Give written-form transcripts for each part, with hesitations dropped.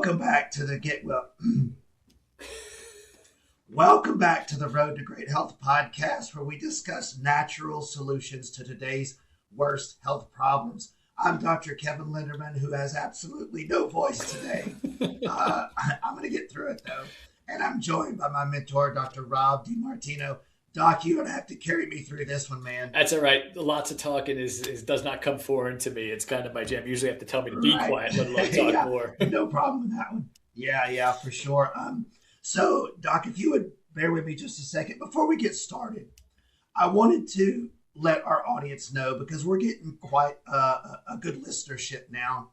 Welcome back to the Welcome back to the Road to Great Health podcast, where we discuss natural solutions to today's worst health problems. I'm Dr. Kevin Linderman, who has absolutely no voice today. I'm going to get through it though, and I'm joined by my mentor, Dr. Rob DeMartino. Doc, you're going to have to carry me through this one, man. That's all right. Lots of talking does not come foreign to me. It's kind of my jam. You usually have to tell me to be quiet, let alone talk Yeah, more. no problem with that one. Yeah, for sure. So, Doc, if you would bear with me just a second before we get started, I wanted to let our audience know because we're getting quite a good listenership now.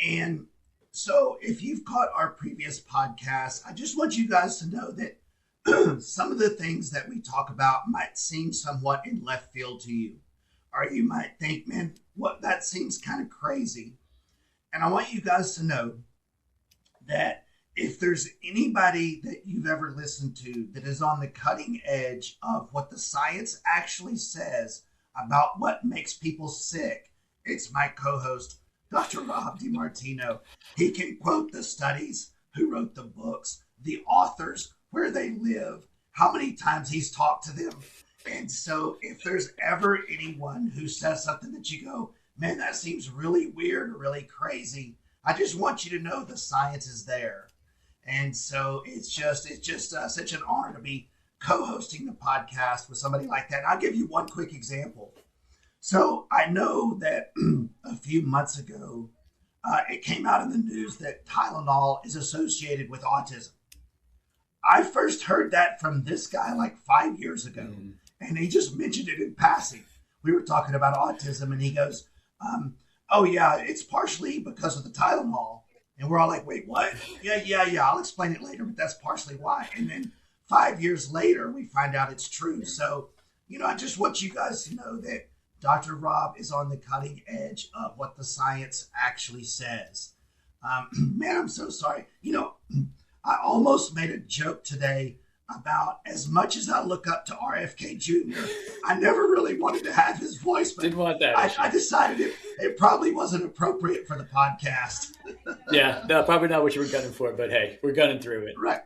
And so, if you've caught our previous podcast, I just want you guys to know that some of the things that we talk about might seem somewhat in left field to you, or you might think, man, what that seems kind of crazy. And I want you guys to know that if there's anybody that you've ever listened to that is on the cutting edge of what the science actually says about what makes people sick, it's my co-host, Dr. Rob DeMartino. He can quote the studies, who wrote the books, the authors, where they live, how many times he's talked to them. And so if there's ever anyone who says something that you go, man, that seems really weird or really crazy, I just want you to know the science is there. And so it's just such an honor to be co-hosting the podcast with somebody like that. And I'll give you one quick example. So I know that a few months ago, it came out in the news that Tylenol is associated with autism. I first heard that from this guy like 5 years ago, and he just mentioned it in passing. We were talking about autism, and he goes, oh, yeah, it's partially because of the Tylenol. And we're all like, wait, what? Yeah, I'll explain it later, but that's partially why. And then 5 years later, we find out it's true. So, I just want you guys to know that Dr. Rob is on the cutting edge of what the science actually says. Man, I'm so sorry. I almost made a joke today about as much as I look up to RFK Jr., I never really wanted to have his voice, but Didn't want that. I decided it probably wasn't appropriate for the podcast. Yeah, no, probably not what you were gunning for, but hey, we're gunning through it. Right.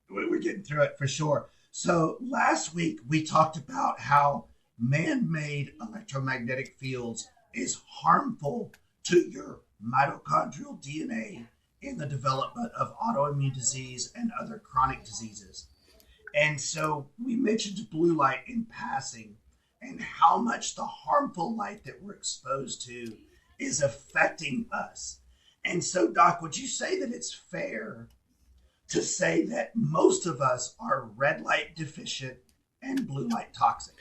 We're getting through it for sure. So last week we talked about how man-made electromagnetic fields is harmful to your mitochondrial DNA in the development of autoimmune disease and other chronic diseases. And so we mentioned blue light in passing and how much the harmful light that we're exposed to is affecting us. And so, Doc, would you say that it's fair to say that most of us are red light deficient and blue light toxic?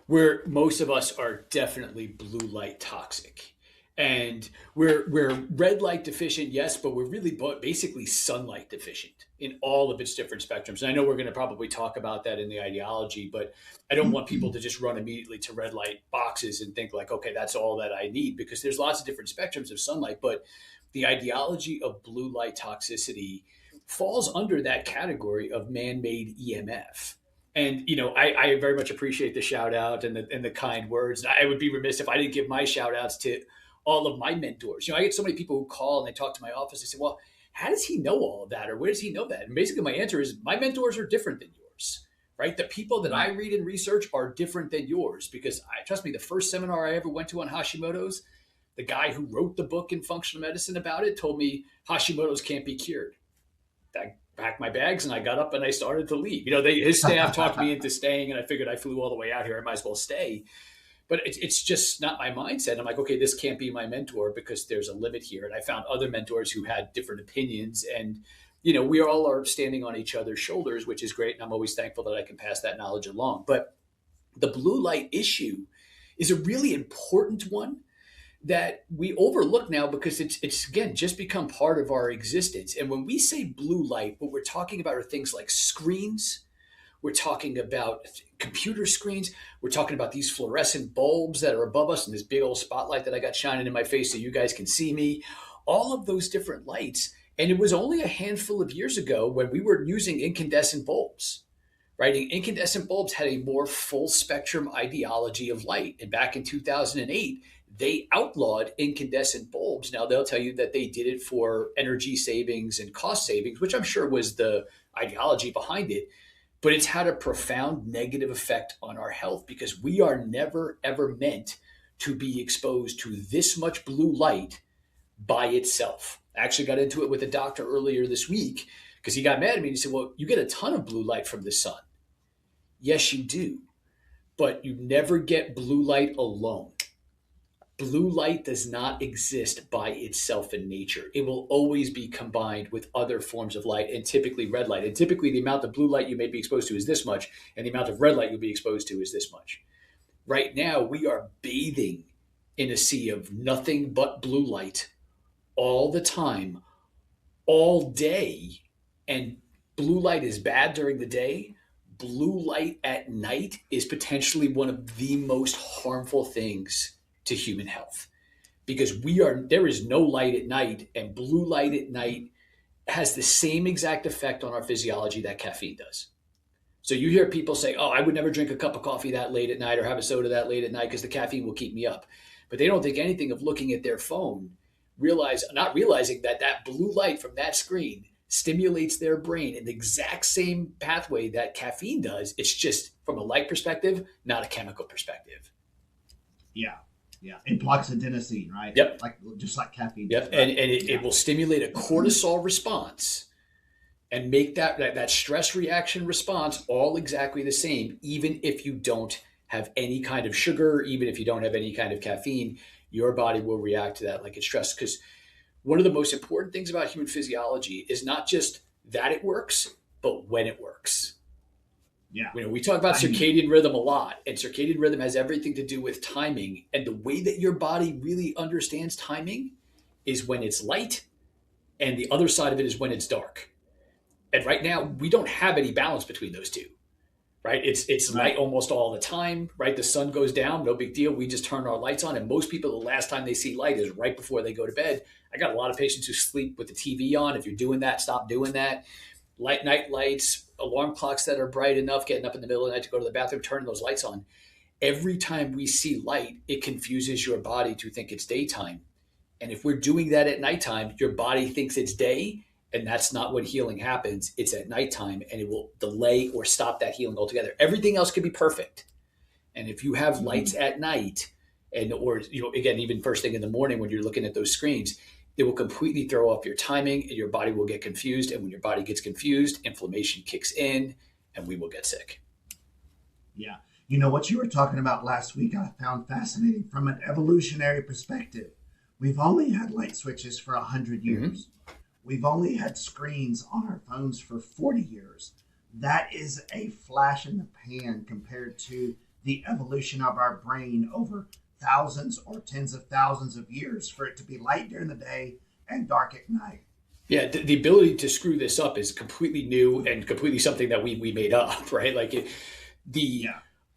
Where most of us are definitely blue light toxic. And we're red light deficient, yes, but we're really basically sunlight deficient in all of its different spectrums. And I know we're going to probably talk about that in the ideology, but I don't want people to just run immediately to red light boxes and think like, okay, that's all that I need, because there's lots of different spectrums of sunlight. But the ideology of blue light toxicity falls under that category of man-made EMF. And, I very much appreciate the shout out and the kind words. I would be remiss if I didn't give my shout outs to all of my mentors. I get so many people who call and they talk to my office. They say, well, how does he know all of that? Or where does he know that? And basically my answer is my mentors are different than yours, right? The people that I read and research are different than yours, because trust me, the first seminar I ever went to on Hashimoto's, the guy who wrote the book in functional medicine about it told me Hashimoto's can't be cured. I packed my bags and I got up and I started to leave. His staff talked me into staying, and I figured I flew all the way out here. I might as well stay. But it's just not my mindset. I'm like, okay, this can't be my mentor because there's a limit here. And I found other mentors who had different opinions. And, we all are standing on each other's shoulders, which is great. And I'm always thankful that I can pass that knowledge along. But the blue light issue is a really important one that we overlook now because it's again, just become part of our existence. And when we say blue light, what we're talking about are things like screens. We're talking about computer screens. We're talking about these fluorescent bulbs that are above us and this big old spotlight that I got shining in my face so you guys can see me. All of those different lights. And it was only a handful of years ago when we were using incandescent bulbs, right? And incandescent bulbs had a more full spectrum ideology of light. And back in 2008, they outlawed incandescent bulbs. Now, they'll tell you that they did it for energy savings and cost savings, which I'm sure was the ideology behind it. But it's had a profound negative effect on our health because we are never, ever meant to be exposed to this much blue light by itself. I actually got into it with a doctor earlier this week because he got mad at me and he said, "Well, you get a ton of blue light from the sun." Yes, you do, but you never get blue light alone. Blue light does not exist by itself in nature. It will always be combined with other forms of light, and typically red light. And typically, the amount of blue light you may be exposed to is this much, and the amount of red light you'll be exposed to is this much. Right now, we are bathing in a sea of nothing but blue light all the time, all day. And blue light is bad during the day. Blue light at night is potentially one of the most harmful things to human health because there is no light at night, and blue light at night has the same exact effect on our physiology that caffeine does. So you hear people say, "Oh, I would never drink a cup of coffee that late at night or have a soda that late at night because the caffeine will keep me up." But they don't think anything of looking at their phone, not realizing that that blue light from that screen stimulates their brain in the exact same pathway that caffeine does. It's just from a light perspective, not a chemical perspective. Yeah. Yeah. It blocks adenosine, right? Yep. Just like caffeine. Yep. Does, right? And it will stimulate a cortisol response and make that stress reaction response all exactly the same, even if you don't have any kind of sugar, even if you don't have any kind of caffeine, your body will react to that like it's stressed. Because one of the most important things about human physiology is not just that it works, but when it works. Yeah. We talk about circadian rhythm a lot, and circadian rhythm has everything to do with timing. And the way that your body really understands timing is when it's light, and the other side of it is when it's dark. And right now, we don't have any balance between those two, right? It's light almost all the time, right? The sun goes down, no big deal. We just turn our lights on, and most people, the last time they see light is right before they go to bed. I got a lot of patients who sleep with the TV on. If you're doing that, stop doing that. Night lights, alarm clocks that are bright enough, getting up in the middle of the night to go to the bathroom, turning those lights on. Every time we see light, it confuses your body to think it's daytime. And if we're doing that at nighttime, your body thinks it's day, and that's not when healing happens. It's at nighttime, and it will delay or stop that healing altogether. Everything else could be perfect. And if you have lights at night, or again, even first thing in the morning when you're looking at those screens, it will completely throw off your timing, and your body will get confused. And when your body gets confused, inflammation kicks in, and we will get sick. Yeah. What you were talking about last week, I found fascinating from an evolutionary perspective. We've only had light switches for 100 years. Mm-hmm. We've only had screens on our phones for 40 years. That is a flash in the pan compared to the evolution of our brain over thousands or tens of thousands of years for it to be light during the day and dark at night. Yeah, the ability to screw this up is completely new and completely something that we made up, right?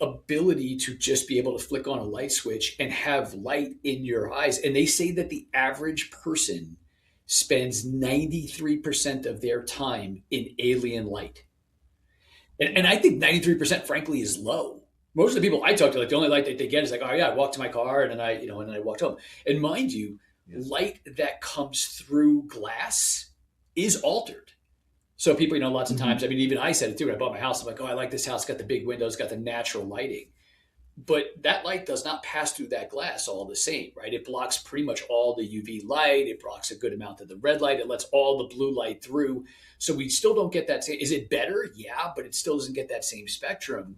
Ability to just be able to flick on a light switch and have light in your eyes. And they say that the average person spends 93% of their time in alien light. And I think 93%, frankly, is low. Most of the people I talk to, the only light that they get is oh yeah, I walk to my car and then I walked home. And mind you, light that comes through glass is altered. So people, lots of times, even I said it too, when I bought my house, I'm like, oh, I like this house, got the big windows, got the natural lighting. But that light does not pass through that glass all the same, right? It blocks pretty much all the UV light. It blocks a good amount of the red light. It lets all the blue light through. So we still don't get that same. Is it better? Yeah, but it still doesn't get that same spectrum.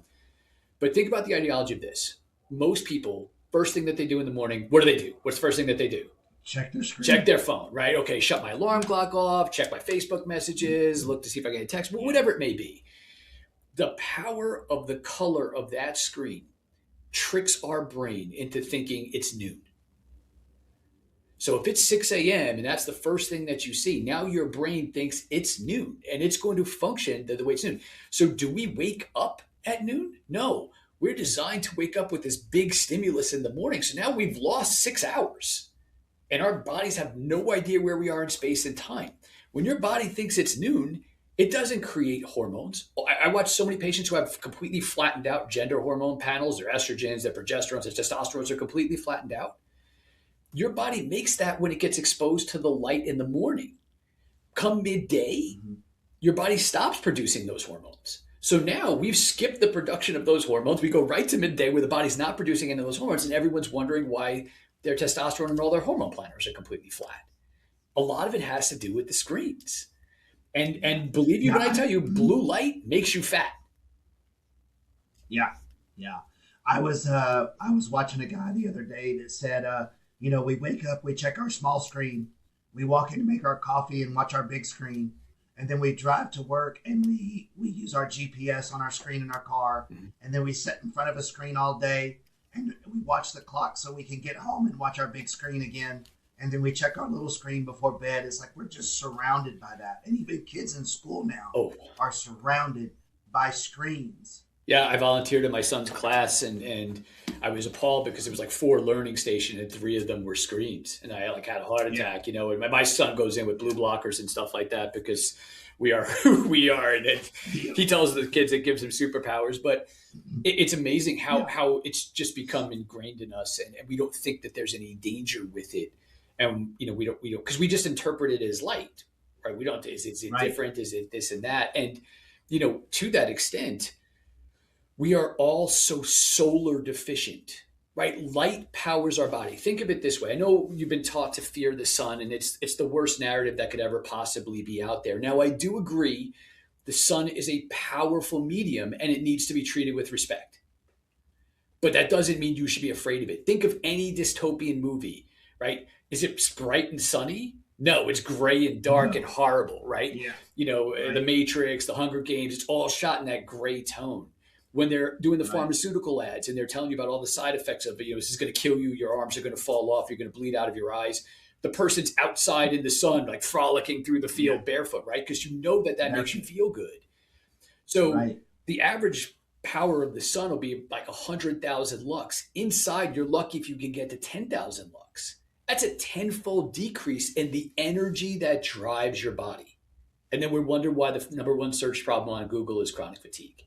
But think about the ideology of this. Most people, first thing that they do in the morning, what do? What's the first thing that they do? Check their screen. Check their phone, right? Okay, shut my alarm clock off, check my Facebook messages, look to see if I get a text, whatever it may be. The power of the color of that screen tricks our brain into thinking it's noon. So if it's 6 a.m. and that's the first thing that you see, now your brain thinks it's noon and it's going to function the way it's noon. So do we wake up at noon? No, we're designed to wake up with this big stimulus in the morning. So now we've lost 6 hours. And our bodies have no idea where we are in space and time. When your body thinks it's noon, it doesn't create hormones. I watch so many patients who have completely flattened out gender hormone panels. Their estrogens, their progesterones, their testosterones are completely flattened out. Your body makes that when it gets exposed to the light in the morning. Come midday, Mhm. your body stops producing those hormones. So now we've skipped the production of those hormones. We go right to midday where the body's not producing any of those hormones, and everyone's wondering why their testosterone and all their hormone planners are completely flat. A lot of it has to do with the screens. Yeah. And believe you Yeah. when I tell you, blue light makes you fat. Yeah. Yeah. I was watching a guy the other day that said, we wake up, we check our small screen, we walk in to make our coffee and watch our big screen, and then we drive to work and we use our GPS on our screen in our car, Mhm. and then we sit in front of a screen all day and we watch the clock so we can get home and watch our big screen again. And then we check our little screen before bed. It's like we're just surrounded by that. And even kids in school now Oh, are surrounded by screens. yeah, I volunteered in my son's class, and I was appalled because it was like four learning stations and three of them were screens, and I like had a heart Yeah. attack, you know. And my son goes in with blue blockers and stuff like that because we are who we are, and Yeah. he tells the kids it gives him superpowers. But it's amazing how Yeah. it's just become ingrained in us, and we don't think that there's any danger with it, and we don't because we just interpret it as light, right? We don't is it Right. different? Is it this and that? And to that extent we are all so solar deficient, right? Light powers our body. Think of it this way. I know you've been taught to fear the sun, and it's the worst narrative that could ever possibly be out there. Now, I do agree the sun is a powerful medium and it needs to be treated with respect. But that doesn't mean you should be afraid of it. Think of any dystopian movie, right? Is it bright and sunny? No, it's gray and dark and No. horrible, right? Yeah. The Right. Matrix, the Hunger Games, it's all shot in that gray tone. When they're doing the Right. pharmaceutical ads and they're telling you about all the side effects of it, this is going to kill you, your arms are going to fall off, you're going to bleed out of your eyes. The person's outside in the sun, like frolicking through the Yeah. field barefoot, right? Because you know that makes you Barefoot. feel good. So Right. the average power of the sun will be like 100,000 lux. Inside, you're lucky if you can get to 10,000 lux. That's a tenfold decrease in the energy that drives your body. And then we wonder why the number one search problem on Google is chronic fatigue.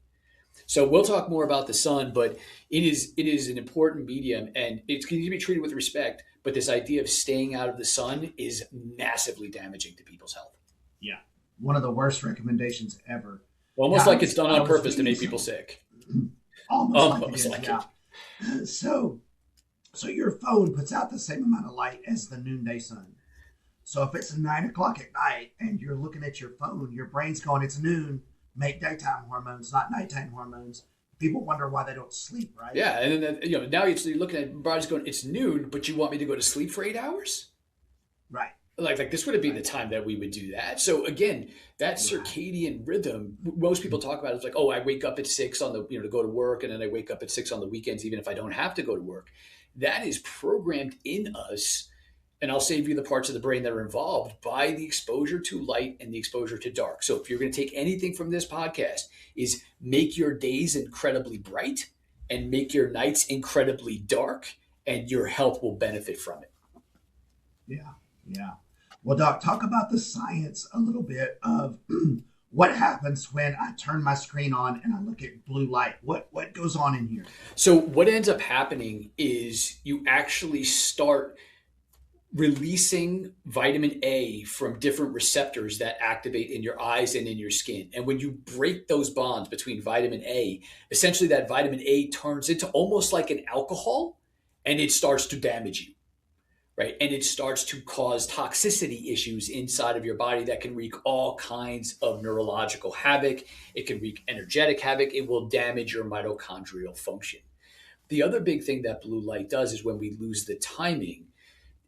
So we'll talk more about the sun, but it is an important medium and it's going to be treated with respect. But this idea of staying out of the sun is massively damaging to people's health. Yeah. One of the worst recommendations ever. Almost Yeah. I like it's was done I on was purpose to reading make people some sick. almost like it Almost is. like Yeah. it. So your phone puts out the same amount of light as the noonday sun. So if it's 9 o'clock at night and you're looking at your phone, your brain's going, it's noon, make daytime hormones, not nighttime hormones. People wonder why they don't sleep, right? Yeah, and then now you're looking at body's going. It's noon, but you want me to go to sleep for 8 hours? Right. Like this would have been the Right. time that we would do that. So again, that Right. circadian rhythm, most people talk about it, it's like, oh, I wake up at 6 on the to go to work, and then I wake up at 6 on the weekends, even if I don't have to go to work. That is programmed in us, and I'll save you the parts of the brain that are involved by the exposure to light and the exposure to dark. So if you're going to take anything from this podcast, is make your days incredibly bright and make your nights incredibly dark, and your health will benefit from it. Yeah. Yeah. Well, Doc, talk about the science a little bit of what happens when I turn my screen on and I look at blue light. What goes on in here? So what ends up happening is you actually start releasing vitamin A from different receptors that activate in your eyes and in your skin. And when you break those bonds between vitamin A, essentially that vitamin A turns into almost like an alcohol and it starts to damage you, right? And it starts to cause toxicity issues inside of your body that can wreak all kinds of neurological havoc. It can wreak energetic havoc. It will damage your mitochondrial function. The other big thing that blue light does is when we lose the timing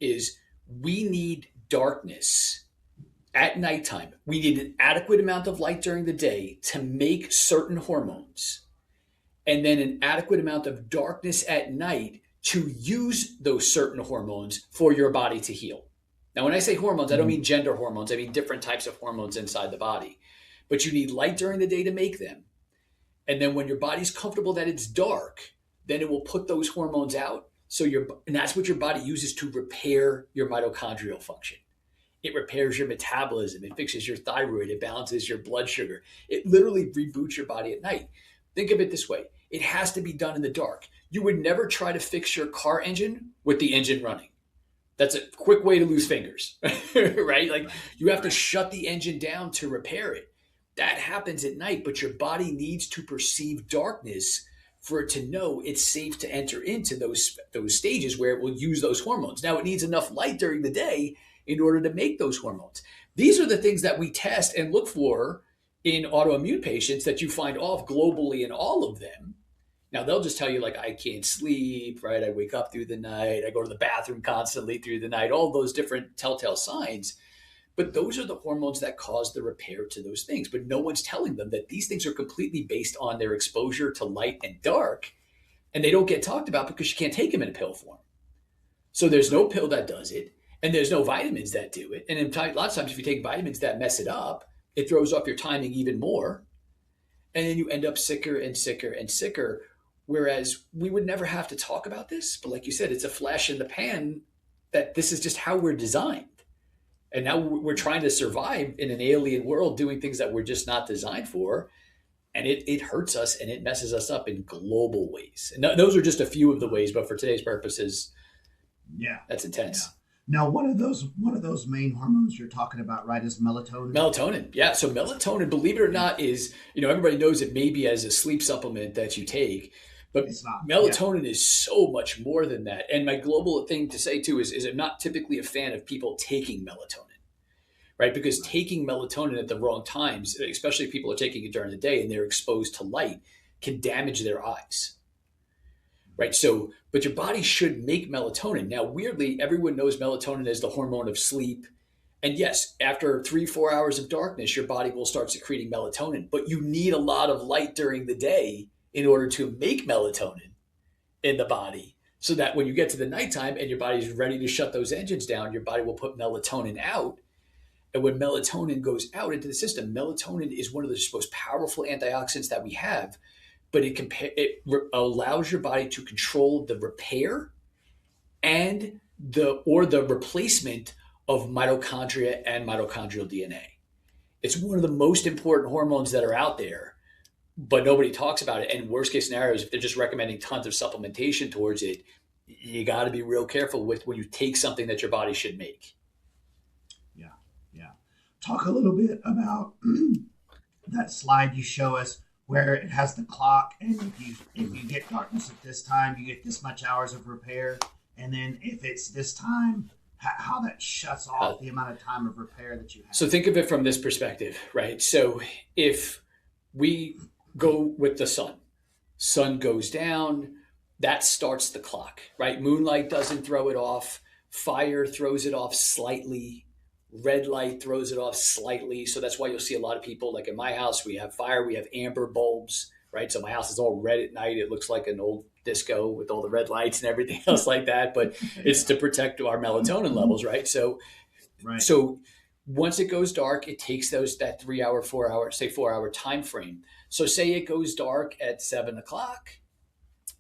is we need darkness at nighttime. We need an adequate amount of light during the day to make certain hormones, and then an adequate amount of darkness at night to use those certain hormones for your body to heal. Now, when I say hormones, I don't Mhm. mean gender hormones. I mean different types of hormones inside the body. But you need light during the day to make them. And then when your body's comfortable that it's dark, then it will put those hormones out. And that's what your body uses to repair your mitochondrial function. It repairs your metabolism. It fixes your thyroid. It balances your blood sugar. It literally reboots your body at night. Think of it this way. It has to be done in the dark. You would never try to fix your car engine with the engine running. That's a quick way to lose fingers, right? Like Right. you have to Right. shut the engine down to repair it. That happens at night, but your body needs to perceive darkness for it to know it's safe to enter into those stages where it will use those hormones. Now it needs enough light during the day in order to make those hormones. These are the things that we test and look for in autoimmune patients that you find off globally in all of them. Now they'll just tell you like I can't sleep, right? I wake up through the night, I go to the bathroom constantly through the night, all those different telltale signs. But those are the hormones that cause the repair to those things. But no one's telling them that these things are completely based on their exposure to light and dark, and they don't get talked about because you can't take them in a pill form. So there's no Right. pill that does it, and there's no vitamins that do it. And a lot of times, if you take vitamins that mess it up, it throws off your timing even more, and then you end up sicker and sicker and sicker. Whereas we would never have to talk about this, but like you said, it's a flash in the pan that this is just how we're designed. And now we're trying to survive in an alien world doing things that we're just not designed for. And it hurts us and it messes us up in global ways. And those are just a few of the ways, but for today's purposes, Yeah. that's Yeah. intense. Now, one of those main hormones you're talking about, right, is melatonin. Melatonin. Yeah. So melatonin, believe it or not, is, everybody knows it maybe as a sleep supplement that you take, but It's not. Yeah. melatonin is so much more than that. And my global thing to say too is I'm not typically a fan of people taking melatonin, right? Because Right. taking melatonin at the wrong times, especially if people are taking it during the day and they're exposed to light, can damage their eyes, right? So, but your body should make melatonin. Now, weirdly, everyone knows melatonin is the hormone of sleep. And yes, after 3, 4 hours of darkness, your body will start secreting melatonin, but you need a lot of light during the day in order to make melatonin in the body. So that when you get to the nighttime and your body's ready to shut those engines down, your body will put melatonin out. And when melatonin goes out into the system, melatonin is one of the most powerful antioxidants that we have, but allows your body to control the repair and the replacement of mitochondria and mitochondrial DNA. It's one of the most important hormones that are out there, but nobody talks about it. And worst case scenarios, if they're just recommending tons of supplementation towards it, you got to be real careful with when you take something that your body should make. Yeah. Yeah. Talk a little bit about that slide you show us where it has the clock, and if you get darkness at this time, you get this much hours of repair, and then if it's this time, how that shuts Uh, off the amount of time of repair that you have. so think of it from this perspective, right? So if we go with the sun goes down, that starts the clock, right? Moonlight doesn't throw it off. Fire throws it off slightly. Red light throws it off slightly. So that's why you'll see a lot of people, like in my house, we have fire, we have amber bulbs, right? So my house is all red at night. It looks like an old disco with all the red lights and everything else like that. But it's Yeah. to protect our melatonin levels, right? So Right. so once it goes dark, it takes that 3 hour, 4 hour, say 4 hour time frame. So say it goes dark at 7 o'clock,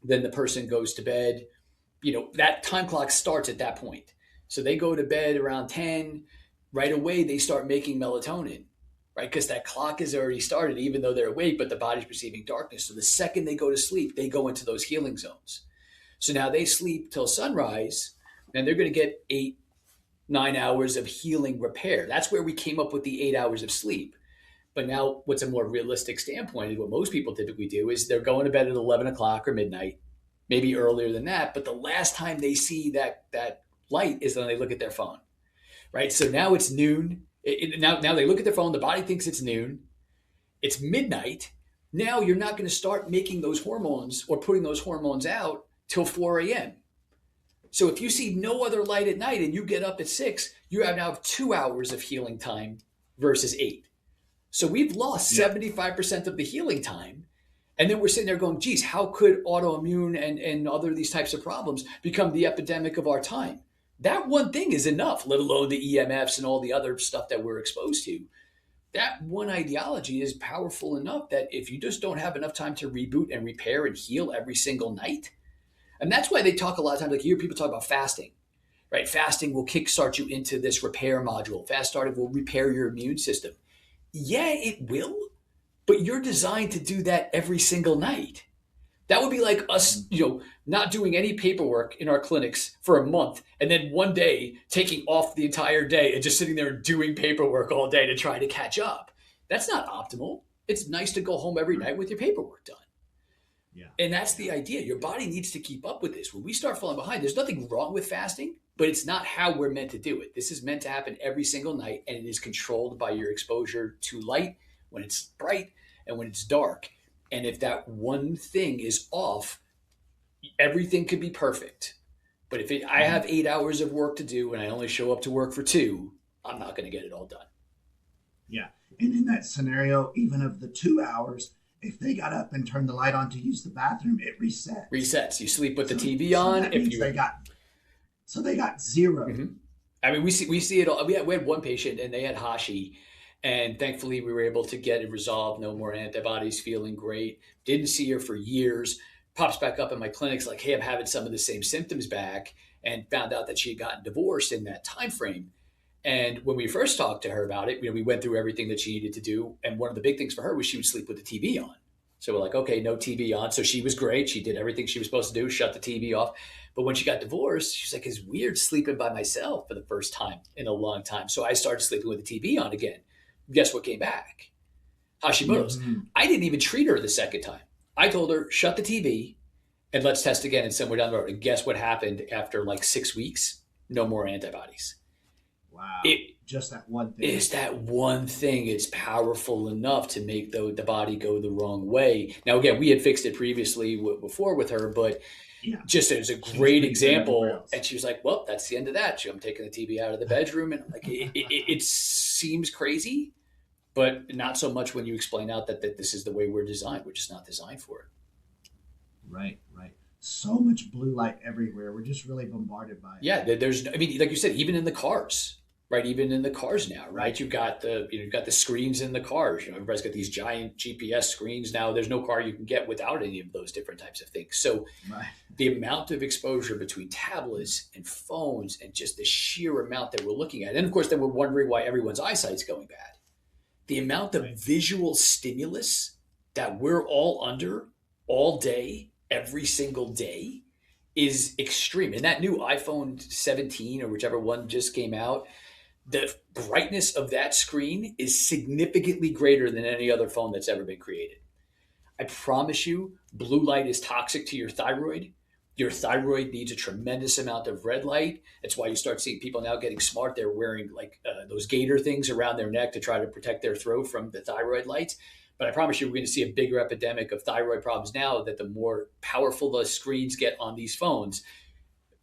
then the person goes to bed. That time clock starts at that point. So they go to bed around 10. Right away, they start making melatonin, right? Because that clock has already started, even though they're awake, but the body's perceiving darkness. So the second they go to sleep, they go into those healing zones. So now they sleep till sunrise, and they're going to get 8, 9 hours of healing repair. That's where we came up with the 8 hours of sleep. But now, what's a more realistic standpoint is what most people typically do is they're going to bed at 11 o'clock or midnight, maybe earlier than that. But the last time they see that light is when they look at their phone, right? So now it's noon. Now they look at their phone. The body thinks it's noon. It's midnight. Now you're not going to start making those hormones or putting those hormones out till 4 a.m. So if you see no other light at night and you get up at 6, you have now 2 hours of healing time versus 8. So we've lost Yeah. 75% of the healing time. And then we're sitting there going, geez, how could autoimmune and other these types of problems become the epidemic of our time? That one thing is enough, let alone the EMFs and all the other stuff that we're exposed to. That one ideology is powerful enough that if you just don't have enough time to reboot and repair and heal every single night, and that's why they talk a lot of times, like you hear people talk about fasting, right? Fasting will kickstart you into this repair module. Fast started will repair your immune system. Yeah, it will, but you're designed to do that every single night. That would be like us, Mhm. not doing any paperwork in our clinics for a month and then one day taking off the entire day and just sitting there and doing paperwork all day to try to catch up. That's not optimal. It's nice to go home every Right. night with your paperwork done. Yeah. And that's Yeah. the idea. Your body needs to keep up with this. When we start falling behind, there's nothing wrong with fasting, but it's not how we're meant to do it. This is meant to happen every single night, and it is controlled by your exposure to light when it's bright and when it's dark. And if that one thing is off, everything could be perfect. But if I Mhm. have 8 hours of work to do and I only show up to work for two, I'm not going to get it all done. Yeah. And in that scenario, even of the 2 hours, if they got up and turned the light on to use the bathroom, it resets. Resets. You sleep with the So TV so on. that If means you, they got 0. Mhm. I mean, we see it all. We had one patient and they had Hashi, and thankfully we were able to get it resolved. No more antibodies. Feeling great. Didn't see her for years. Pops back up in my clinics like, hey, I'm having some of the same symptoms back, and found out that she had gotten divorced in that time frame. And when we first talked to her about it, we went through everything that she needed to do. And one of the big things for her was she would sleep with the TV on. So we're like, okay, no TV on. So she was great. She did everything she was supposed to do, shut the TV off. But when she got divorced, she's like, it's weird sleeping by myself for the first time in a long time. So I started sleeping with the TV on again. Guess what came back? Hashimoto's. Hmm. I didn't even treat her the second time. I told her, shut the TV and let's test again and somewhere down the road. And guess what happened after like 6 weeks? No more antibodies. Wow. It Just that one thing. is that one thing. It's powerful enough to make the body go the wrong way. Now, again, we had fixed it previously before with her, but Yeah. just as a She was great pretty good everywhere example. else. And she was like, well, that's the end of that. I'm taking the TV out of the bedroom. And I'm like, it seems crazy, but not so much when you explain out that this is the way we're designed. We're just not designed for it. Right. Right. So much blue light everywhere. We're just really bombarded by it. Yeah, I mean, like you said, even in the cars, right? Even in the cars now, right? Right. You've got the screens in the cars. Everybody's got these giant GPS screens now. There's no car you can get without any of those different types of things. So Right. the amount of exposure between tablets and phones and just the sheer amount that we're looking at, and of course, then we're wondering why everyone's eyesight's going bad. The amount of Right. visual stimulus that we're all under all day, every single day, is extreme. And that new iPhone 17 or whichever one just came out, the brightness of that screen is significantly greater than any other phone that's ever been created. I promise you, blue light is toxic to your thyroid. Your thyroid needs a tremendous amount of red light. That's why you start seeing people now getting smart. They're wearing like those gaiter things around their neck to try to protect their throat from the thyroid lights. But I promise you, we're going to see a bigger epidemic of thyroid problems now that the more powerful the screens get on these phones.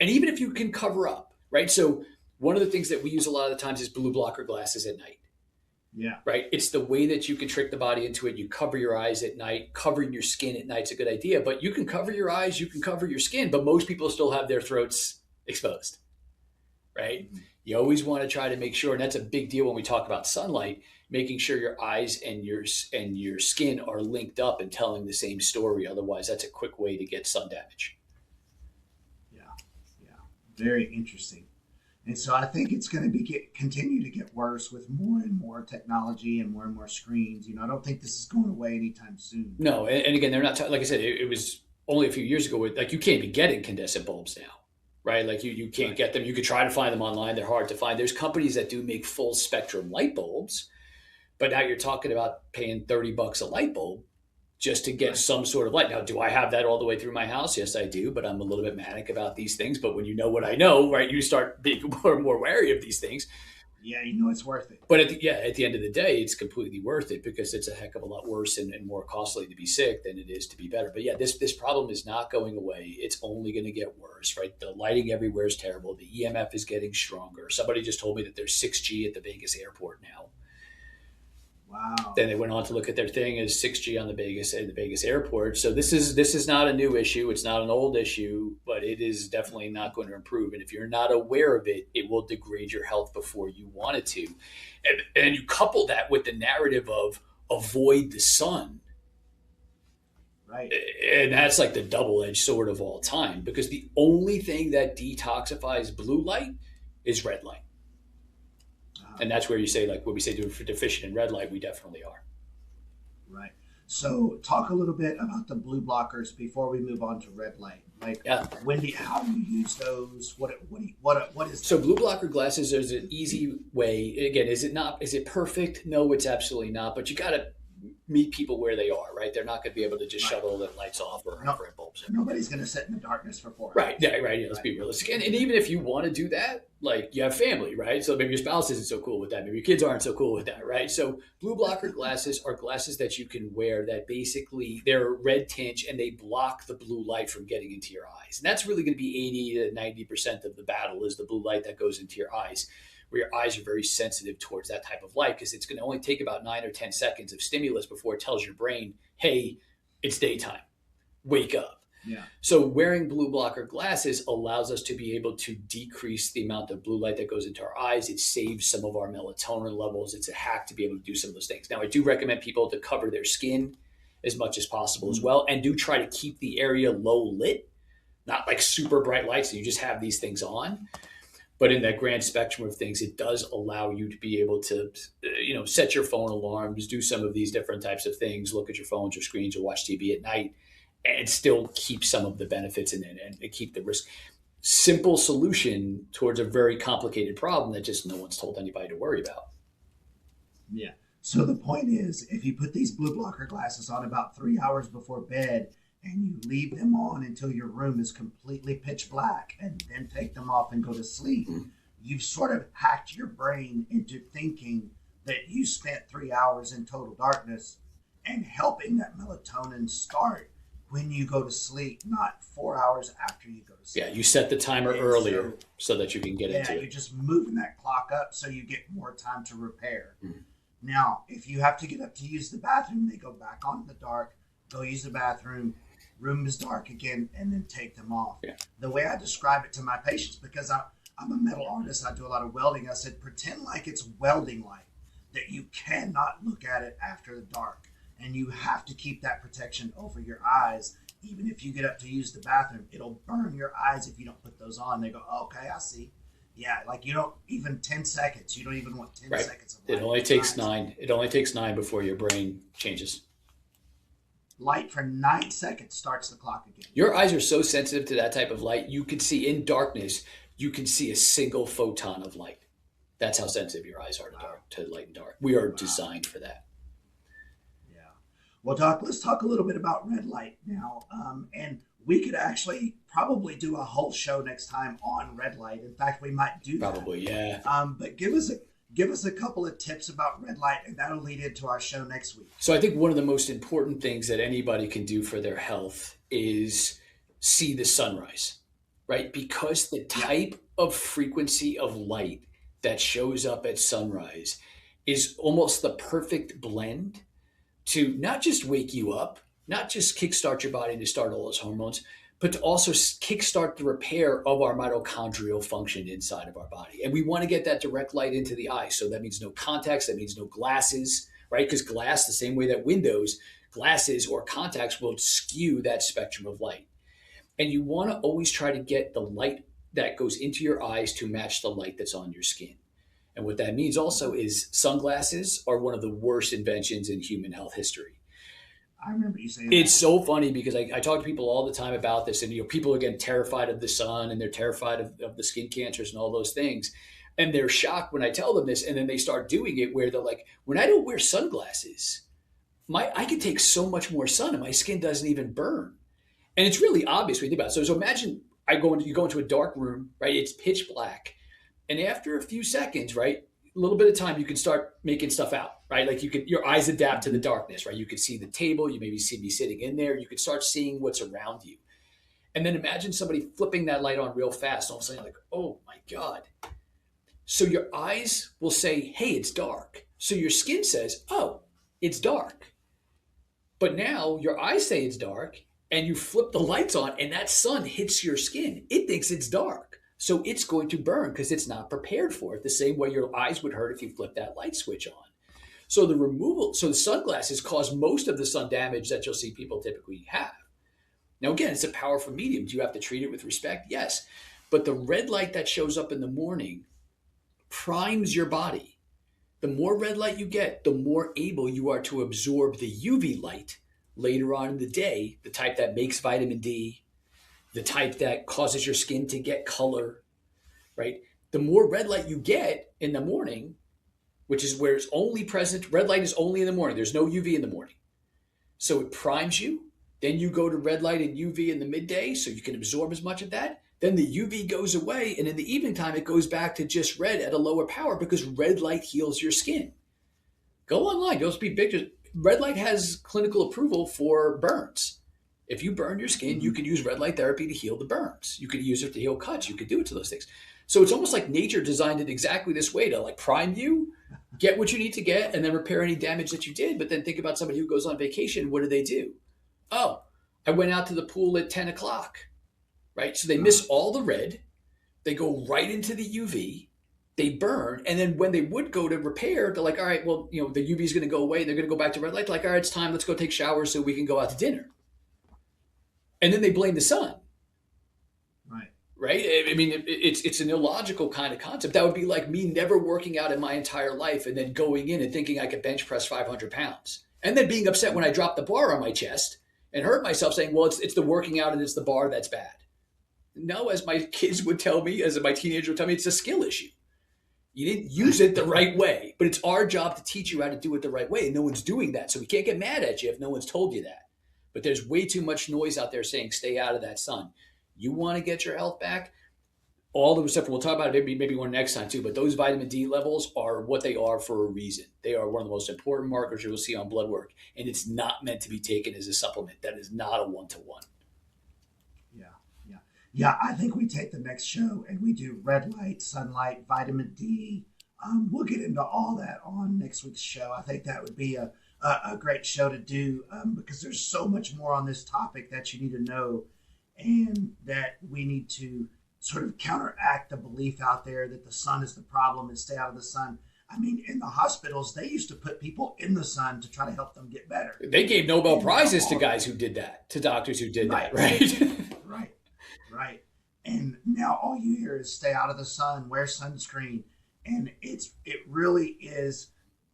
And even if you can cover up, right? So one of the things that we use a lot of the times is blue blocker glasses at night, Yeah. right? It's the way that you can trick the body into it. You cover your eyes at night. Covering your skin at night's a good idea, but you can cover your eyes, you can cover your skin, but most people still have their throats exposed, right? Mhm. You always want to try to make sure, and that's a big deal when we talk about sunlight, making sure your eyes and your skin are linked up and telling the same story. Otherwise, that's a quick way to get sun damage. Yeah. Yeah. Very interesting. And so I think it's going to continue to get worse with more and more technology and more screens. I don't think this is going away anytime soon. No, and again, they're not like I said. It was only a few years ago. Like you can't be getting incandescent bulbs now, right? Like you can't Right. get them. You could try to find them online. They're hard to find. There's companies that do make full spectrum light bulbs, but now you're talking about paying $30 a light bulb just to get Right. some sort of light. Now, do I have that all the way through my house? Yes, I do, but I'm a little bit manic about these things. But when you know what I know, right, you start being more and more wary of these things. Yeah. It's worth it. But at the end of the day, it's completely worth it because it's a heck of a lot worse and more costly to be sick than it is to be better. But yeah, this problem is not going away. It's only going to get worse, right? The lighting everywhere is terrible. The EMF is getting stronger. Somebody just told me that there's 6G at the Vegas airport now. Wow. Then they went on to look at their thing as 6G on the Vegas airport. So this is not a new issue. It's not an old issue, but it is definitely not going to improve. And if you're not aware of it, it will degrade your health before you want it to. And you couple that with the narrative of avoid the sun, Right. and that's like the double-edged sword of all time because the only thing that detoxifies blue light is red light. Ah, And that's where you say, like, when we say we're deficient in red light, we definitely are. right. So talk a little bit about the blue blockers before we move on to red light. Like, Yeah. how do you use those? What is So that? blue blocker glasses is an easy way. Again, is it not? Is it perfect? No, it's absolutely not. But you got to meet people where they are, right? They're not going to be able to just Right. shut all their lights off or No, infrared bulbs in. nobody's going to sit in the darkness for 4 hours. Right, yeah, right. Yeah, let's Right. be realistic. And even if you want to do that, like you have family, right? So maybe your spouse isn't so cool with that. Maybe your kids aren't so cool with that, right? So blue blocker glasses are glasses that you can wear that basically they're red tinge and they block the blue light from getting into your eyes. And that's really going to be 80 to 90% of the battle is the blue light that goes into your eyes, where your eyes are very sensitive towards that type of light because it's going to only take about 9 or 10 seconds of stimulus before it tells your brain, hey, it's daytime, wake up. Yeah. So wearing blue blocker glasses allows us to be able to decrease the amount of blue light that goes into our eyes. It saves some of our melatonin levels. It's a hack to be able to do some of those things. Now, I do recommend people to cover their skin as much as possible as Mm. well, and do try to keep the area low lit, not like super bright lights. So you just have these things on. But in that grand spectrum of things, it does allow you to be able to, set your phone alarms, do some of these different types of things, look at your phones or screens or watch TV at night and still keep some of the benefits in it and keep the risk. Simple solution towards a very complicated problem that just no one's told anybody to worry about. Yeah. So the point is, if you put these blue blocker glasses on about 3 hours before bed and you leave them on until your room is completely pitch black and then take them off and go to sleep, you've sort of hacked your brain into thinking that you spent 3 hours in total darkness and helping that melatonin start when you go to sleep, not 4 hours after you go to Yeah, sleep. you set the timer And earlier so, so that you can get yeah, into you're it. just moving that clock up so you get more time to repair. Mm. Now, if you have to get up to use the bathroom, they go back on in the dark, go use the bathroom, room is dark again, and then take them off. Yeah. The way I describe it to my patients, because I'm a metal artist, I do a lot of welding, I said, pretend like it's welding light, that you cannot look at it after the dark. And you have to keep that protection over your eyes. Even if you get up to use the bathroom, it'll burn your eyes if you don't put those on. They go, okay, I see. Yeah, like you don't even 10 seconds. You don't even want 10 Right. seconds of It light in only your takes eyes. 9. It only takes 9 before your brain changes. Light for 9 seconds starts the clock again. Your eyes are so sensitive to that type of light. You can see in darkness, you can see a single photon of light. That's how sensitive your eyes are to Wow. dark, to light and dark. We are Wow. designed for that. Yeah. Well, Doc, let's talk a little bit about red light now. And we could actually probably do a whole show next time on red light. In fact, we might do that. Probably, yeah. But give us a couple of tips about red light, and that'll lead into our show next week. So I think one of the most important things that anybody can do for their health is see the sunrise, right? Because the Yeah. type of frequency of light that shows up at sunrise is almost the perfect blend to not just wake you up, not just kickstart your body to start all those hormones, but to also kickstart the repair of our mitochondrial function inside of our body. And we want to get that direct light into the eye. So that means no contacts, that means no glasses, right? Because glass, the same way that windows, glasses or contacts will skew that spectrum of light. And you want to always try to get the light that goes into your eyes to match the light that's on your skin. And what that means also is sunglasses are one of the worst inventions in human health history. I remember you saying It's that. so funny because I talk to people all the time about this, and people are getting terrified of the sun and they're terrified of the skin cancers and all those things. And they're shocked when I tell them this, and then they start doing it where they're like, when I don't wear sunglasses, I can take so much more sun and my skin doesn't even burn. And it's really obvious when you think about it. So imagine you go into a dark room, right? It's pitch black. And after a few seconds, right, a little bit of time, you can start making stuff out, right? Like your eyes adapt to the darkness, right? You can see the table, you maybe see me sitting in there, you can start seeing what's around you. And then imagine somebody flipping that light on real fast. All of a sudden, you're like, oh my God. So your eyes will say, hey, it's dark. So your skin says, oh, it's dark. But now your eyes say it's dark, and you flip the lights on, and that sun hits your skin. It thinks it's dark. So it's going to burn because it's not prepared for it, the same way your eyes would hurt if you flip that light switch on. So the sunglasses cause most of the sun damage that you'll see people typically have. Now, again, it's a powerful medium. Do you have to treat it with respect? Yes. But the red light that shows up in the morning primes your body. The more red light you get, the more able you are to absorb the UV light later on in the day, the type that makes vitamin D, the type that causes your skin to get color, right? The more red light you get in the morning, which is where it's only present, red light is only in the morning. There's no UV in the morning. So it primes you. Then you go to red light and UV in the midday so you can absorb as much of that. Then the UV goes away. And in the evening time, it goes back to just red at a lower power because red light heals your skin. Go online. Don't be big. Red light has clinical approval for burns. If you burn your skin, you can use red light therapy to heal the burns. You could use it to heal cuts. You could do it to those things. So it's almost like nature designed it exactly this way to like prime you, get what you need to get, and then repair any damage that you did. But then think about somebody who goes on vacation. What do? Oh, I went out to the pool at 10 o'clock, right? So they miss all the red. They go right into the UV. They burn. And then when they would go to repair, they're like, all right, well, the UV is going to go away. They're going to go back to red light. They're like, all right, it's time. Let's go take showers so we can go out to dinner. And then they blame the sun. Right? I mean, it's an illogical kind of concept. That would be like me never working out in my entire life and then going in and thinking I could bench press 500 pounds. And then being upset when I dropped the bar on my chest and hurt myself saying, well, it's the working out and it's the bar that's bad. No, as my kids would tell me, as my teenager would tell me, it's a skill issue. You didn't use it the right way. But it's our job to teach you how to do it the right way. And no one's doing that. So we can't get mad at you if no one's told you that. But there's way too much noise out there saying stay out of that sun. You want to get your health back, all the stuff we'll talk about it maybe one next time too, but those vitamin D levels are what they are for a reason. They are one of the most important markers you'll see on blood work, and it's not meant to be taken as a supplement. That is not a one-to-one. Yeah, I think we take the next show and we do red light, sunlight, vitamin D. We'll get into all that on next week's show. I think that would be a great show to do because there's so much more on this topic that you need to know, and that we need to sort of counteract the belief out there that the sun is the problem and stay out of the sun. I mean, in the hospitals, they used to put people in the sun to try to help them get better. They gave Nobel Prizes to guys who did that, to doctors who did that, right? Right. And now all you hear is stay out of the sun, wear sunscreen. And it really is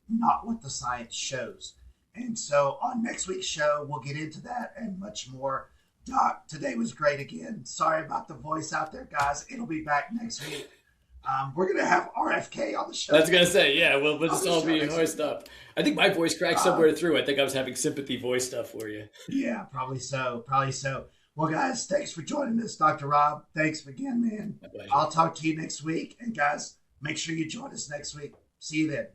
not what the science shows. And so on next week's show, we'll get into that and much more. Doc, today was great again. Sorry about the voice out there, guys. It'll be back next week. We're going to have RFK on the show. I was going to say, yeah, we'll just all be hoist up. I think my voice cracked somewhere through. I think I was having sympathy voice stuff for you. Yeah, probably so. Well, guys, thanks for joining us, Dr. Rob. Thanks again, man. My pleasure. I'll talk to you next week. And guys, make sure you join us next week. See you then.